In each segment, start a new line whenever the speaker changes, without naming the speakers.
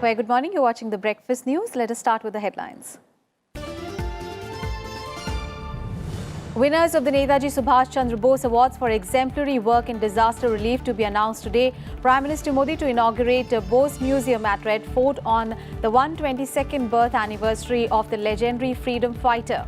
Very good morning. You're watching the Breakfast News. Let us start with the headlines. Winners of the Netaji Subhash Chandra Bose Awards for exemplary work in disaster relief to be announced today. Prime Minister Modi to inaugurate a Bose Museum at Red Fort on the 122nd birth anniversary of the legendary freedom fighter.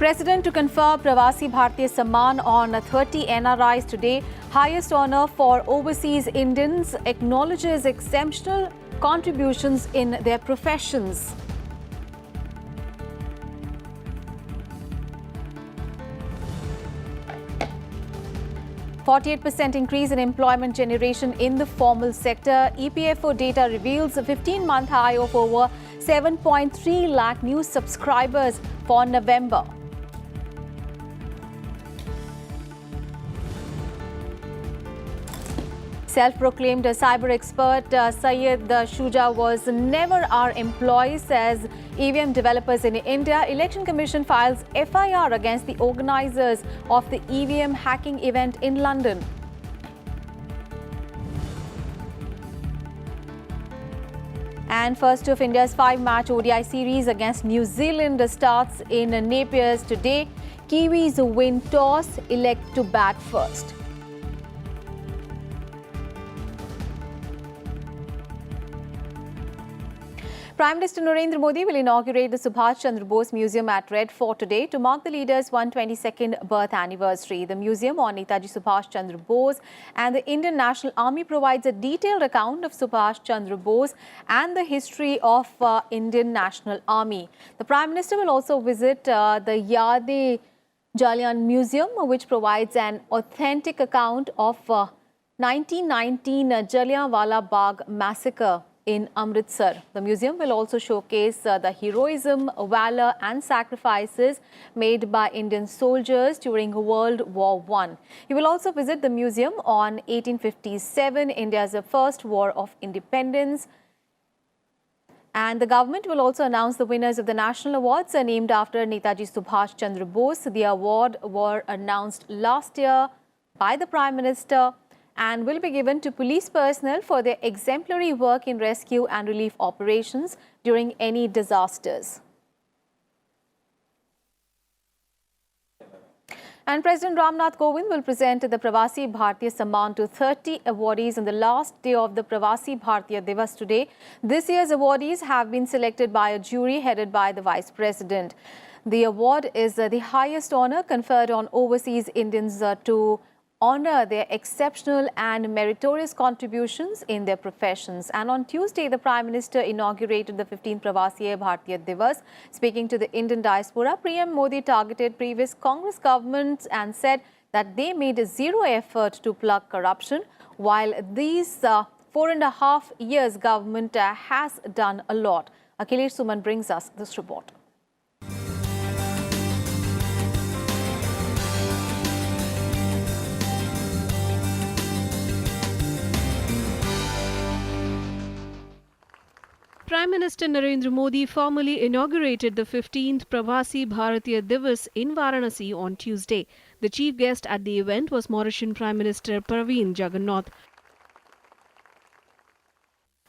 President to confer Pravasi Bharatiya Samman on 30 NRIs today. Highest honor for overseas Indians, acknowledges exceptional contributions in their professions. %48 increase in employment generation in the formal sector. EPFO data reveals a 15-month high of over 7.3 lakh new subscribers for November. Self-proclaimed cyber expert Syed Shuja was never our employee, says EVM developers in India. Election Commission files FIR against the organizers of the EVM hacking event in London. And first of India's 5-match ODI series against New Zealand starts in Napier's today. Kiwis win toss, elect to bat first. Prime Minister Narendra Modi will inaugurate the Subhash Chandra Bose Museum at Red Fort today to mark the leader's 122nd birth anniversary. The museum on Netaji Subhash Chandra Bose and the Indian National Army provides a detailed account of Subhash Chandra Bose and the history of Indian National Army. The Prime Minister will also visit the Yad-e-Jalian Museum, which provides an authentic account of 1919 Jallianwala Bagh massacre in Amritsar. The museum will also showcase the heroism, valor and sacrifices made by Indian soldiers during World War I. He will also visit the museum on 1857, India's first war of independence. And the government will also announce the winners of the national awards named after Netaji Subhash Chandra Bose. The award were announced last year by the Prime Minister and will be given to police personnel for their exemplary work in rescue and relief operations during any disasters. And President Ramnath Kovind will present the Pravasi Bharatiya Samman to 30 awardees on the last day of the Pravasi Bharatiya Divas today. This year's awardees have been selected by a jury headed by the Vice President. The award is the highest honor conferred on overseas Indians to honor their exceptional and meritorious contributions in their professions. And on Tuesday, the Prime Minister inaugurated the 15th Pravasi Bharatiya Divas. Speaking to the Indian diaspora, PM Modi targeted previous Congress governments and said that they made zero effort to plug corruption, while these 4.5 years government has done a lot. Akhilesh Suman brings us this report.
Prime Minister Narendra Modi formally inaugurated the 15th Pravasi Bharatiya Divas in Varanasi on Tuesday. The chief guest at the event was Mauritian Prime Minister Praveen Jagannath.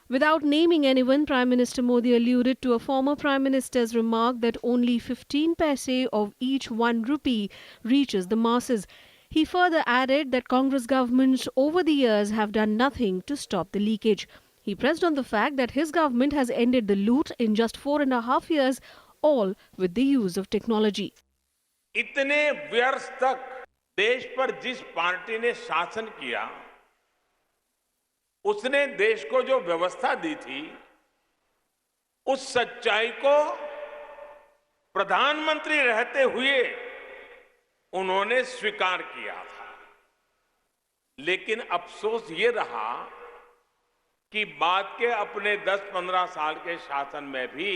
Without naming anyone, Prime Minister Modi alluded to a former Prime Minister's remark that only 15 paise of each 1 rupee reaches the masses. He further added that Congress governments over the years have done nothing to stop the leakage. He pressed on the fact that his government has ended the loot in just 4.5 years, all with the use of technology.
इतने वर्ष तक देश पर जिस party ने शासन किया, उसने देश को जो व्यवस्था दी थी, उस सच्चाई को प्रधानमंत्री रहते हुए उन्होंने स्वीकार किया था। लेकिन अफसोस ये रहा कि बाद के अपने 10-15 साल के शासन में भी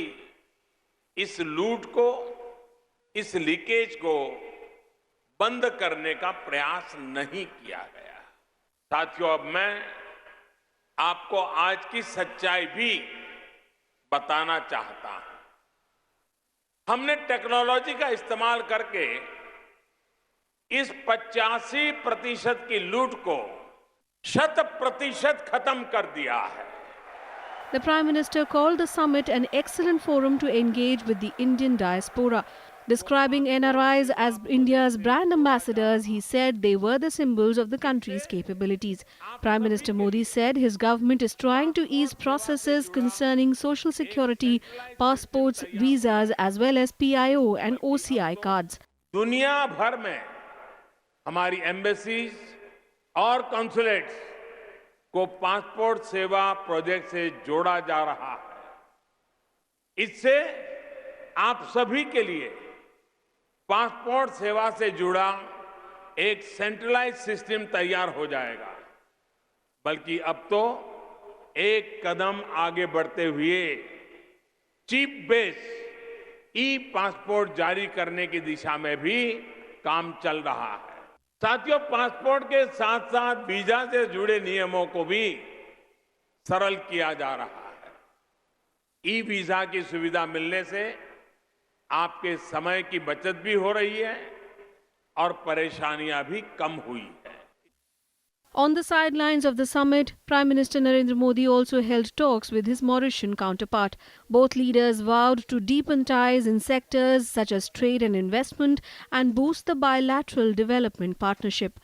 इस लूट को, इस लीकेज को बंद करने का प्रयास नहीं किया गया। साथियों, अब मैं आपको आज की सच्चाई भी बताना चाहता हूं। हमने टेक्नोलॉजी का इस्तेमाल करके इस 85% की लूट को 100% खत्म कर दिया है।
The Prime Minister called the summit an excellent forum to engage with the Indian diaspora. Describing NRIs as India's brand ambassadors, he said they were the symbols of the country's capabilities. Prime Minister Modi said his government is trying to ease processes concerning social security, passports, visas as well as PIO and OCI cards.
दुनिया भर में हमारी embassies और consulates को passport सेवा project से जोड़ा जा रहा है। इससे आप सभी के लिए पासपोर्ट सेवा से जुड़ा एक सेंट्रलाइज्ड सिस्टम तैयार हो जाएगा। बल्कि अब तो एक कदम आगे बढ़ते हुए चिप बेस ई पासपोर्ट जारी करने की दिशा में भी काम चल रहा है। साथियों, पासपोर्ट के साथ साथ वीजा से जुड़े नियमों को भी सरल किया जा रहा है। ई वीजा की सुविधा मिलने से आपके समय की बचत भी हो रही है और परेशानियां भी कम हुई है।
On the sidelines of the summit, Prime Minister Narendra Modi also held talks with his Mauritian counterpart. Both leaders vowed to deepen ties in sectors such as trade and investment and boost the bilateral development partnership.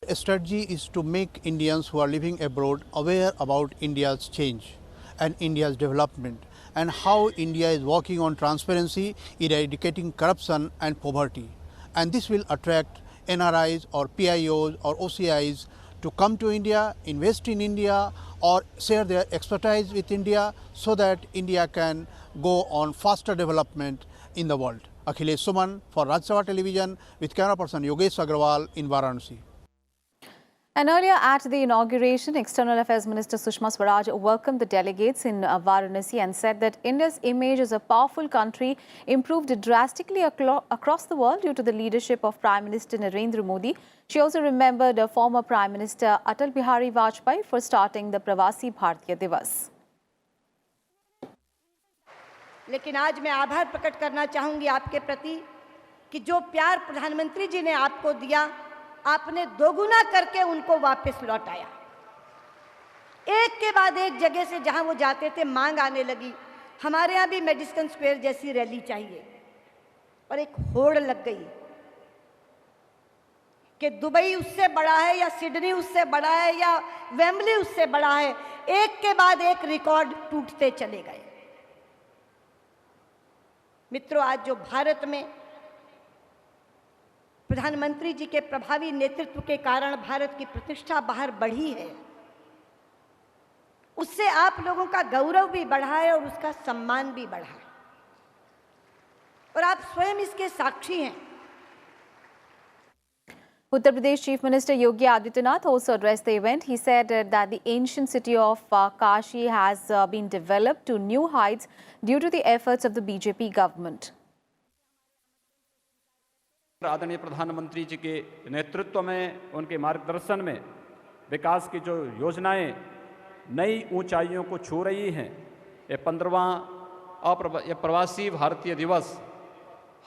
A strategy is to make Indians who are living abroad aware about India's change and India's development and how India is working on transparency, eradicating corruption and poverty. And this will attract NRIs or PIOs or OCIs to come to India, invest in India or share their expertise with India so that India can go on faster development in the world. Akhilesh Suman for Rajya Television with camera person Yogesh Agrawal in Varanasi.
And earlier at the inauguration, External Affairs Minister Sushma Swaraj welcomed the delegates in Varanasi and said that India's image as a powerful country improved drastically across the world due to the leadership of Prime Minister Narendra Modi. She also remembered former Prime Minister Atal Bihari Vajpayee for starting the Pravasi Bharatiya Divas.
लेकिन आज मैं आभार प्रकट करना चाहूंगी आपके प्रति कि जो प्यार प्रधानमंत्री जी ने आपको दिया, आपने दोगुना करके उनको वापस लौटाया। एक के बाद एक जगह से जहां वो जाते थे मांग आने लगी, हमारे यहाँ भी मेडिसन स्क्वायर जैसी रैली चाहिए, और एक होड़ लग गई कि दुबई उससे बड़ा है या सिडनी उससे बड़ा है या वेम्बली उससे बड़ा है। एक के बाद एक रिकॉर्ड टूटते चले गए। मित्रों, आज जो भारत में प्रधानमंत्री जी के प्रभावी नेतृत्व के कारण भारत की प्रतिष्ठा बाहर बढ़ी है, उससे आप लोगों का गौरव भी बढ़ा है और उसका सम्मान भी बढ़ा है, और आप स्वयं इसके साक्षी हैं।
Uttar Pradesh Chief Minister Yogi Adityanath also addressed the event. He said that the ancient city of Kashi has been developed to new heights due to the efforts of the BJP government.
आदरणीय प्रधानमंत्री जी के नेतृत्व में, उनके मार्गदर्शन में विकास की जो योजनाएं नई ऊंचाइयों को छू रही हैं, ये 15वां प्रवासी भारतीय दिवस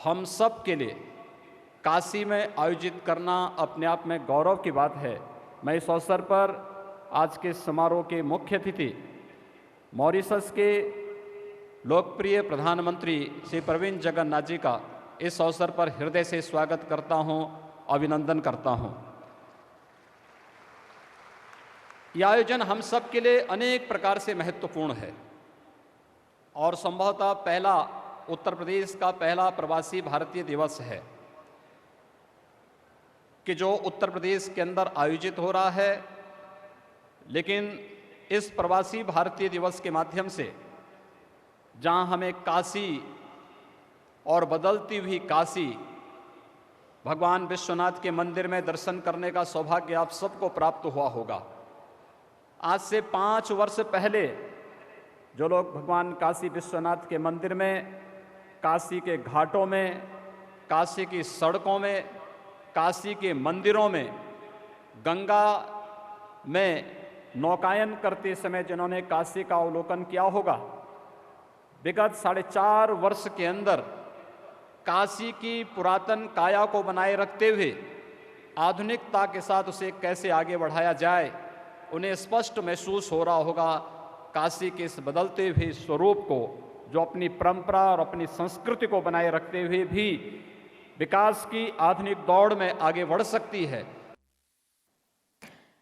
हम सब के लिए काशी में आयोजित करना अपने आप में गौरव की बात है। मैं इस अवसर पर आज के समारोह के मुख्य अतिथि मॉरिशस के लोकप्रिय प्रधानमंत्री श्री प्रवीण जगन्नाथ जी का इस अवसर पर हृदय से स्वागत करता हूं, अभिनंदन करता हूं। यह आयोजन हम सब के लिए अनेक प्रकार से महत्वपूर्ण है और संभवतः पहला उत्तर प्रदेश का पहला प्रवासी भारतीय दिवस है कि जो उत्तर प्रदेश के अंदर आयोजित हो रहा है। लेकिन इस प्रवासी भारतीय दिवस के माध्यम से जहां हमें काशी और बदलती हुई काशी भगवान विश्वनाथ के मंदिर में दर्शन करने का सौभाग्य आप सबको प्राप्त हुआ होगा। आज से 5 वर्ष पहले जो लोग भगवान काशी विश्वनाथ के मंदिर में, काशी के घाटों में, काशी की सड़कों में, काशी के मंदिरों में, गंगा में नौकायन करते समय जिन्होंने काशी का अवलोकन किया होगा, विगत 4.5 वर्ष के अंदर काशी की पुरातन काया को बनाए रखते हुए आधुनिकता के साथ उसे कैसे आगे बढ़ाया जाए, उन्हें स्पष्ट महसूस हो रहा होगा काशी के इस बदलते हुए स्वरूप को, जो अपनी परंपरा और अपनी संस्कृति को बनाए रखते हुए भी विकास की आधुनिक दौड़ में आगे बढ़ सकती है।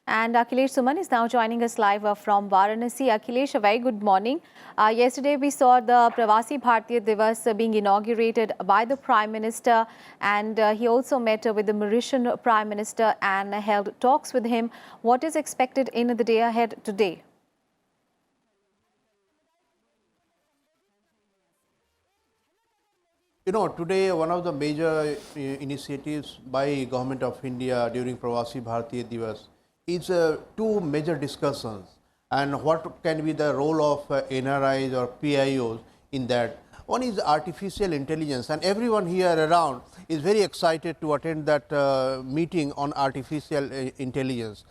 And Akhilesh Suman is now joining us live from Varanasi. Akhilesh, a very good morning. Yesterday we saw the Pravasi Bharatiya Divas being inaugurated by the Prime Minister, and he also met with the Mauritian Prime Minister and held talks with him. What is expected in the day ahead today?
You know, today one of the major initiatives by Government of India during Pravasi Bharatiya Divas is two major discussions, and what can be the role of NRIs or PIOs in that. One is artificial intelligence, and everyone here around is very excited to attend that meeting on artificial intelligence.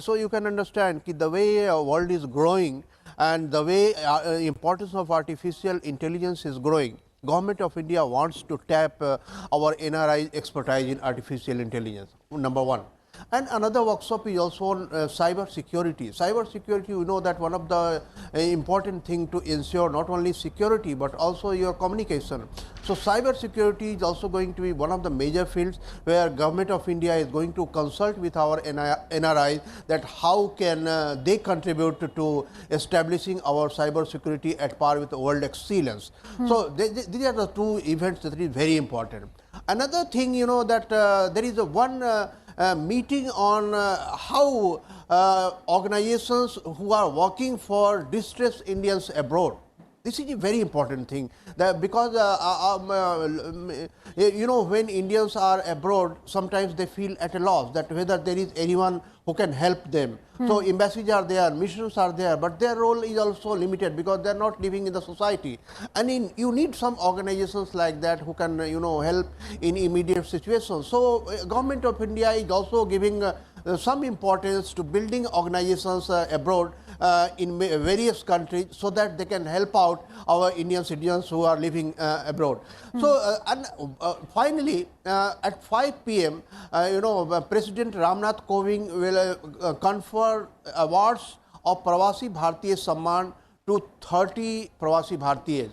So you can understand that the way our world is growing and the way importance of artificial intelligence is growing, Government of India wants to tap our NRI expertise in artificial intelligence, number one. And another workshop is also on cyber security. Cyber security, you know that one of the important thing to ensure not only security but also your communication. So cyber security is also going to be one of the major fields where Government of India is going to consult with our NRIs that how can they contribute to establishing our cyber security at par with world excellence. So these are the two events that is very important. Another thing, you know, that there is a one meeting on how organizations who are working for distressed Indians abroad. This is a very important thing, that because you know, when Indians are abroad, sometimes they feel at a loss that whether there is anyone who can help them. So embassies are there, missions are there, but their role is also limited because they are not living in the society. And you need some organizations like that who can, you know, help in immediate situations. So Government of India is also giving some importance to building organizations abroad in various countries so that they can help out our Indian citizens who are living abroad. So finally, at 5 p.m., you know, President Ramnath Kovind will confer awards of Pravasi Bharatiya Samman to 30 Pravasi Bharatiyas.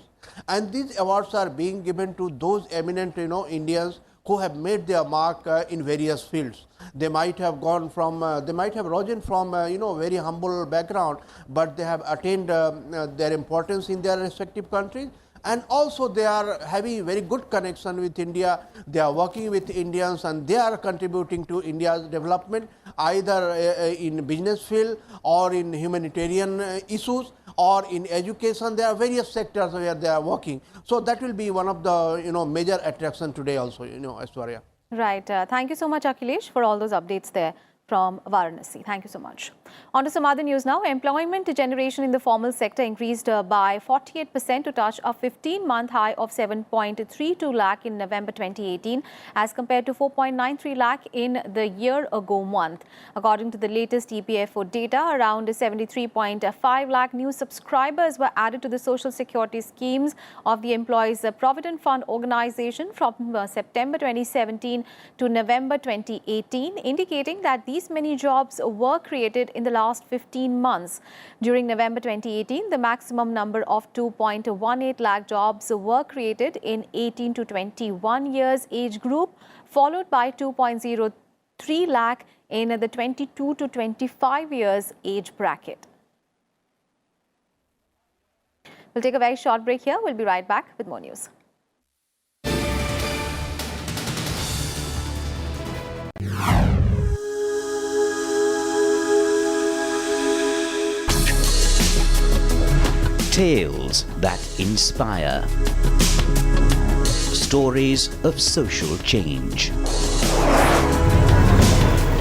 And these awards are being given to those eminent, you know, Indians who have made their mark in various fields. They might have gone from, they might have risen from, you know, very humble background, but they have attained their importance in their respective countries. And also they are having very good connection with India. They are working with Indians and they are contributing to India's development either in business field or in humanitarian issues or in education. There are various sectors where they are working. So that will be one of the, you know, major attraction today also, you know, Aishwarya.
Right. Thank you so much, Akhilesh, for all those updates there from Varanasi. Thank you so much. On to some other news now. Employment generation in the formal sector increased by 48% to touch a 15-month high of 7.32 lakh in November 2018 as compared to 4.93 lakh in the year-ago month. According to the latest EPFO data, around 73.5 lakh new subscribers were added to the social security schemes of the Employees Provident Fund Organization from September 2017 to November 2018, indicating that these many jobs were created in the last 15 months. During November 2018, the maximum number of 2.18 lakh jobs were created in 18 to 21 years age group, followed by 2.03 lakh in the 22 to 25 years age bracket. We'll take a very short break here. We'll be right back with more news.
Tales that inspire. Stories of social change.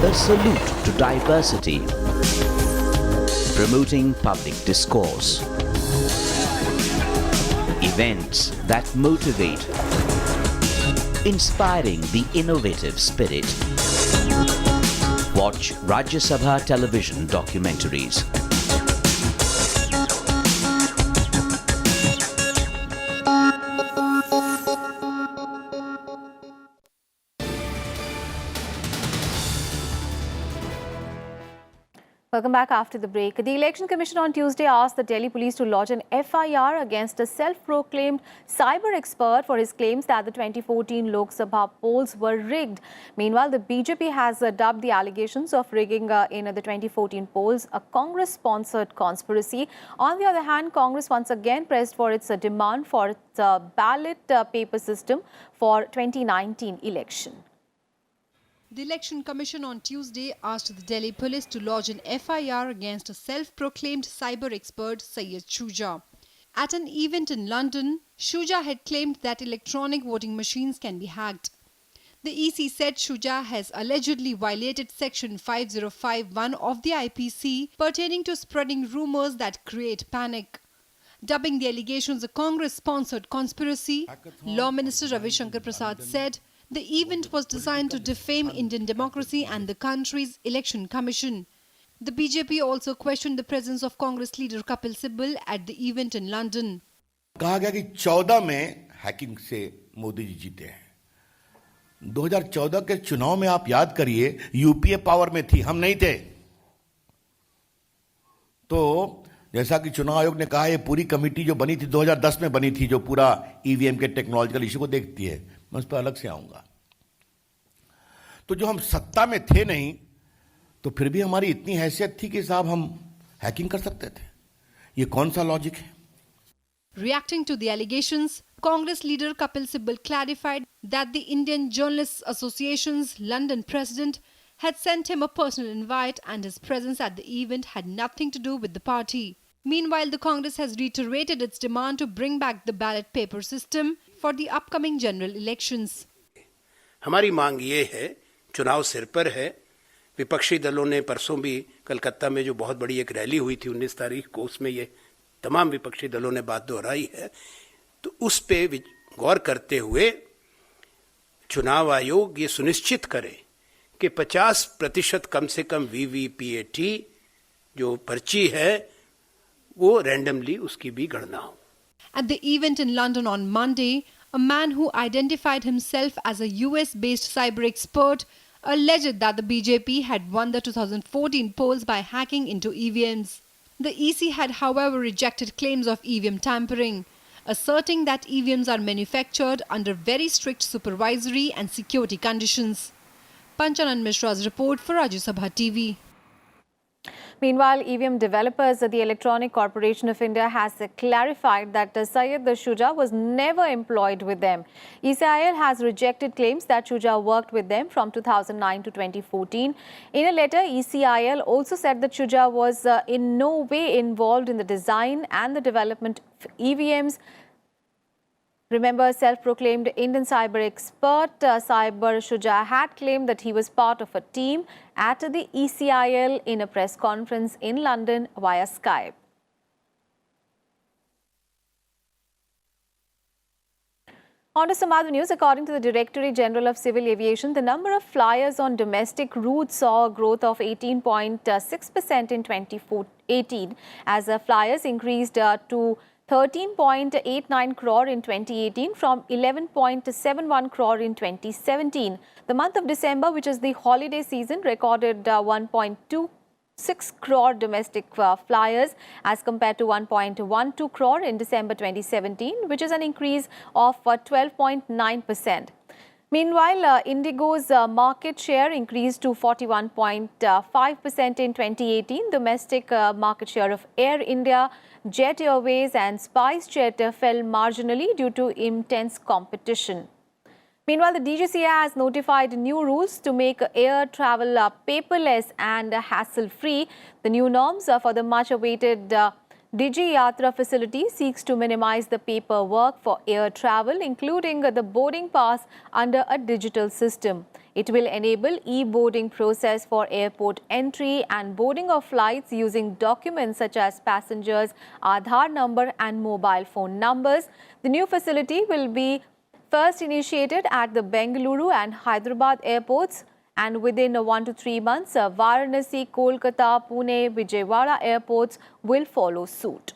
A salute to diversity. Promoting public discourse. Events that motivate. Inspiring the innovative spirit. Watch Rajya Sabha television documentaries.
Welcome back after the break. The Election Commission on Tuesday asked the Delhi police to lodge an FIR against a self-proclaimed cyber expert for his claims that the 2014 Lok Sabha polls were rigged. Meanwhile, the BJP has dubbed the allegations of rigging in the 2014 polls a Congress-sponsored conspiracy. On the other hand, Congress once again pressed for its demand for its ballot paper system for 2019 election.
The Election Commission on Tuesday asked the Delhi police to lodge an FIR against a self-proclaimed cyber expert, Syed Shuja. At an event in London, Shuja had claimed that electronic voting machines can be hacked. The EC said Shuja has allegedly violated Section 5051 of the IPC pertaining to spreading rumours that create panic. Dubbing the allegations a Congress-sponsored conspiracy, Law Minister Ravi Shankar Prasad said the event was designed to defame Indian democracy and the country's election commission. The BJP also questioned the presence of Congress leader Kapil Sibal at the event in London.
कहा गया कि 14 में hacking से मोदी जी जीते हैं। 2014 के चुनाव में आप याद करिए, यूपीए पावर में थी, हम नहीं थे। तो जैसा कि चुनाव आयोग ने कहा, ये पूरी कमेटी जो बनी थी 2010 में बनी थी, जो पूरा ईवीएम के टेक्नोलॉजिकल इशू को देखती है, मैं उस पर अलग से आऊंगा। तो जो हम सत्ता में थे नहीं, तो फिर भी हमारी इतनी हैसियत थी कि साहब हम हैकिंग कर सकते थे। ये कौन सा लॉजिक है?
Reacting to the allegations, Congress leader Kapil Sibal clarified that the Indian Journalists Association's London president had sent him a personal invite and his presence at the event had nothing to do with the party. Meanwhile, the Congress has reiterated its demand to bring back the ballot paper system for the upcoming general elections.
हमारी मांग ये है, चुनाव सिर पर है। विपक्षी दलों ने परसों भी कलकत्ता में जो बहुत बड़ी एक रैली हुई थी 19 तारीख को, उसमें ये तमाम विपक्षी दलों ने बात दोहराई है। तो उस पे गौर करते हुए चुनाव आयोग ये सुनिश्चित करे कि 50% कम से कम वीवीपीएटी जो पर्ची है वो रैंडमली उसकी भी गणना हो।
At the event in London on Monday, a man who identified himself as a US-based cyber expert alleged that the BJP had won the 2014 polls by hacking into EVMs. The EC had, however, rejected claims of EVM tampering, asserting that EVMs are manufactured under very strict supervisory and security conditions. Panchanan Mishra's report for Rajya Sabha TV.
Meanwhile, EVM developers at the Electronic Corporation of India has clarified that Syed Shuja was never employed with them. ECIL has rejected claims that Shuja worked with them from 2009 to 2014. In a letter, ECIL also said that Shuja was in no way involved in the design and the development of EVMs. Remember, self-proclaimed Indian cyber expert Cyber Shuja had claimed that he was part of a team at the ECIL in a press conference in London via Skype. On to some other news. According to the Directorate General of Civil Aviation, the number of flyers on domestic routes saw a growth of 18.6% in 2018 as flyers increased to 13.89 crore in 2018 from 11.71 crore in 2017. The month of December, which is the holiday season, recorded 1.26 crore domestic flyers as compared to 1.12 crore in December 2017, which is an increase of 12.9%. Meanwhile, Indigo's market share increased to 41.5% in 2018. Domestic market share of Air India, Jet Airways and SpiceJet fell marginally due to intense competition. Meanwhile, the DGCA has notified new rules to make air travel paperless and hassle-free. The new norms for the much-awaited Digi Yatra facility seeks to minimize the paperwork for air travel, including the boarding pass under a digital system. It will enable e-boarding process for airport entry and boarding of flights using documents such as passengers' Aadhaar number and mobile phone numbers. The new facility will be first initiated at the Bengaluru and Hyderabad airports, and within 1 to 3 months, Varanasi, Kolkata, Pune, Vijayawada airports will follow suit.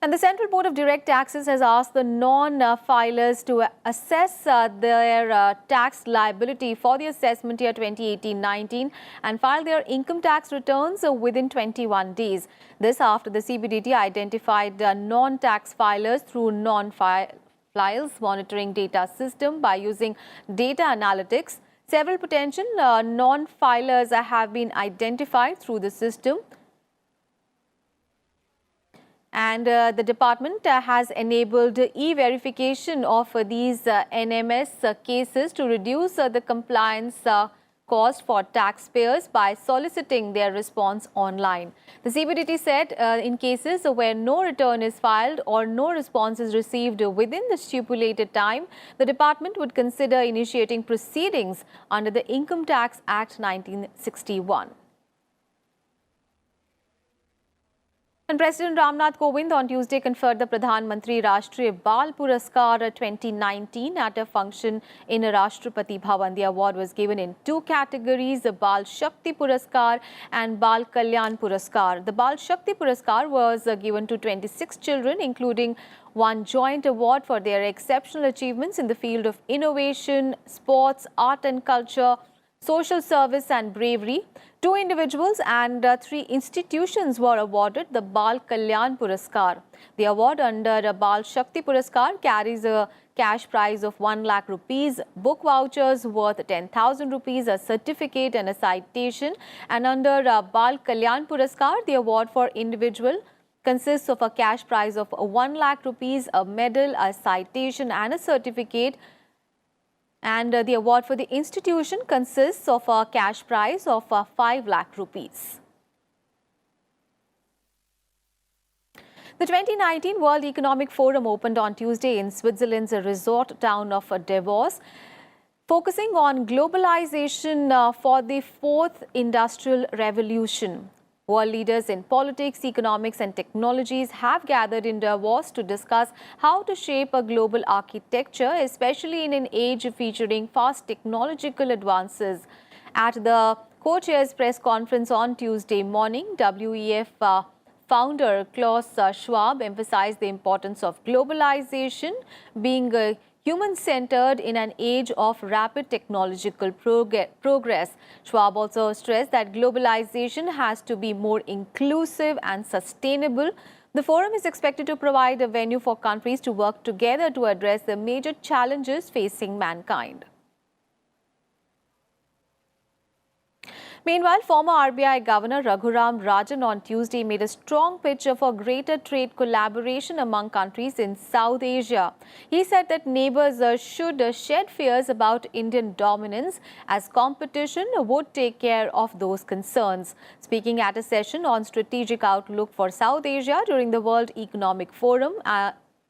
And the Central Board of Direct Taxes has asked the non-filers to assess their tax liability for the assessment year 2018-19 and file their income tax returns within 21 days. This after the CBDT identified non-tax filers through non-files monitoring data system by using data analytics. Several potential non-filers have been identified through the system. And the department has enabled e-verification of these NMS cases to reduce the compliance cost for taxpayers by soliciting their response online. The CBDT said in cases where no return is filed or no response is received within the stipulated time, the department would consider initiating proceedings under the Income Tax Act 1961. And President Ramnath Kovind on Tuesday conferred the Pradhan Mantri Rashtriya Bal Puraskar 2019 at a function in Rashtrapati Bhavan. The award was given in two categories, the Bal Shakti Puraskar and Bal Kalyan Puraskar. The Bal Shakti Puraskar was given to 26 children, including one joint award for their exceptional achievements in the field of innovation, sports, art and culture, social service and bravery. 2 individuals and 3 institutions were awarded the Bal Kalyan Puraskar. The award under Bal Shakti Puraskar carries a cash prize of 1 lakh rupees, book vouchers worth 10,000 rupees, a certificate and a citation. And under Bal Kalyan Puraskar, the award for individual consists of a cash prize of 1 lakh rupees, a medal, a citation and a certificate. And the award for the institution consists of a cash prize of 5 lakh rupees. The 2019 World Economic Forum opened on Tuesday in Switzerland's resort town of Davos, focusing on globalization for the 4th industrial revolution. World leaders in politics, economics and technologies have gathered in Davos to discuss how to shape a global architecture, especially in an age featuring fast technological advances. At the co-chair's press conference on Tuesday morning, WEF founder Klaus Schwab emphasized the importance of globalization being human-centered in an age of rapid technological progress. Schwab also stressed that globalization has to be more inclusive and sustainable. The forum is expected to provide a venue for countries to work together to address the major challenges facing mankind. Meanwhile, former RBI Governor Raghuram Rajan on Tuesday made a strong pitch for greater trade collaboration among countries in South Asia. He said that neighbors should shed fears about Indian dominance, as competition would take care of those concerns. Speaking at a session on strategic outlook for South Asia during the World Economic Forum,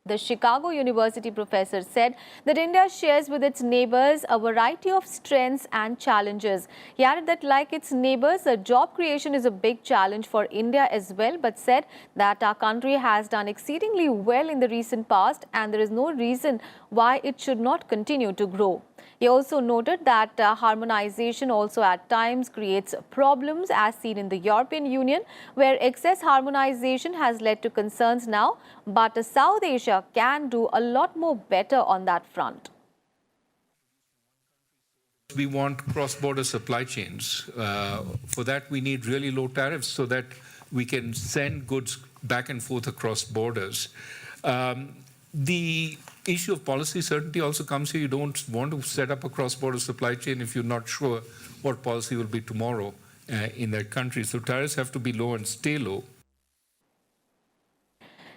the Chicago University professor said that India shares with its neighbors a variety of strengths and challenges. He added that like its neighbors, job creation is a big challenge for India as well, but said that our country has done exceedingly well in the recent past and there is no reason why it should not continue to grow. He also noted that harmonization also at times creates problems, as seen in the European Union, where excess harmonization has led to concerns now, but South Asia can do a lot more better on that front.
We want cross-border supply chains. For that, we need really low tariffs so that we can send goods back and forth across borders. The issue of policy certainty also comes here. You don't want to set up a cross-border supply chain if you're not sure what policy will be tomorrow in that country. So tariffs have to be low and stay low.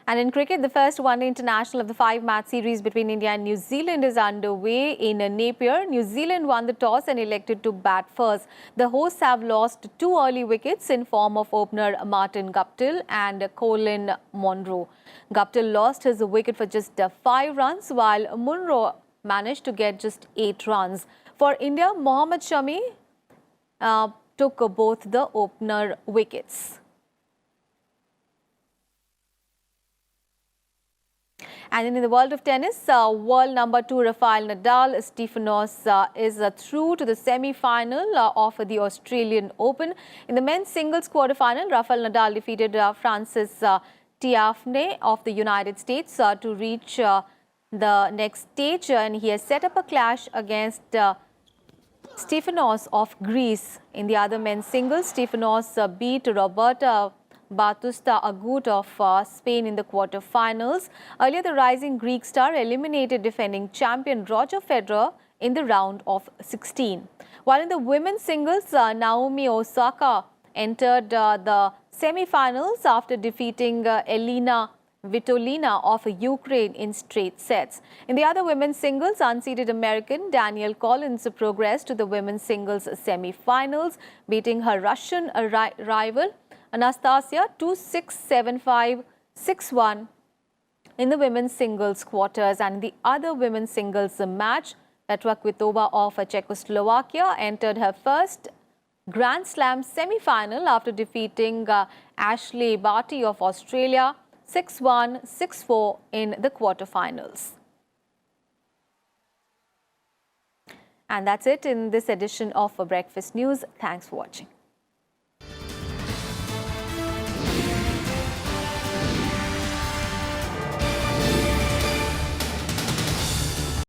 And in cricket, the first one-day international of the 5-match series between India and New Zealand is underway in Napier. New Zealand won the toss and elected to bat first. The hosts have lost 2 early wickets in form of opener Martin Guptill and Colin Munro. Guptill lost his wicket for just 5 runs, while Munro managed to get just 8 runs. For India, Mohammad Shami took both the opener wickets. And in the world of tennis, world number 2 Rafael Nadal Stefanos is through to the semi-final of the Australian Open. In the men's singles quarter-final, Rafael Nadal defeated Francis Tiafne of the United States to reach the next stage, and he has set up a clash against Stefanos of Greece. In the other men's singles, Stefanos beat Roberta Batusta Agut of Spain in the quarter-finals. Earlier, the rising Greek star eliminated defending champion Roger Federer in the round of 16. While in the women's singles, Naomi Osaka entered the semi-finals after defeating Elina Vitolina of Ukraine in straight sets. In the other women's singles, unseeded American Danielle Collins progressed to the women's singles semi-finals, beating her Russian rival Anastasia 2-6, 7-5, 6-1 in the women's singles quarters. And in the other women's singles match, Petra Kvitova of Czechoslovakia entered her first Grand Slam semi-final after defeating Ashley Barty of Australia 6-1, 6-4 in the quarterfinals. And that's it in this edition of Breakfast News. Thanks for watching.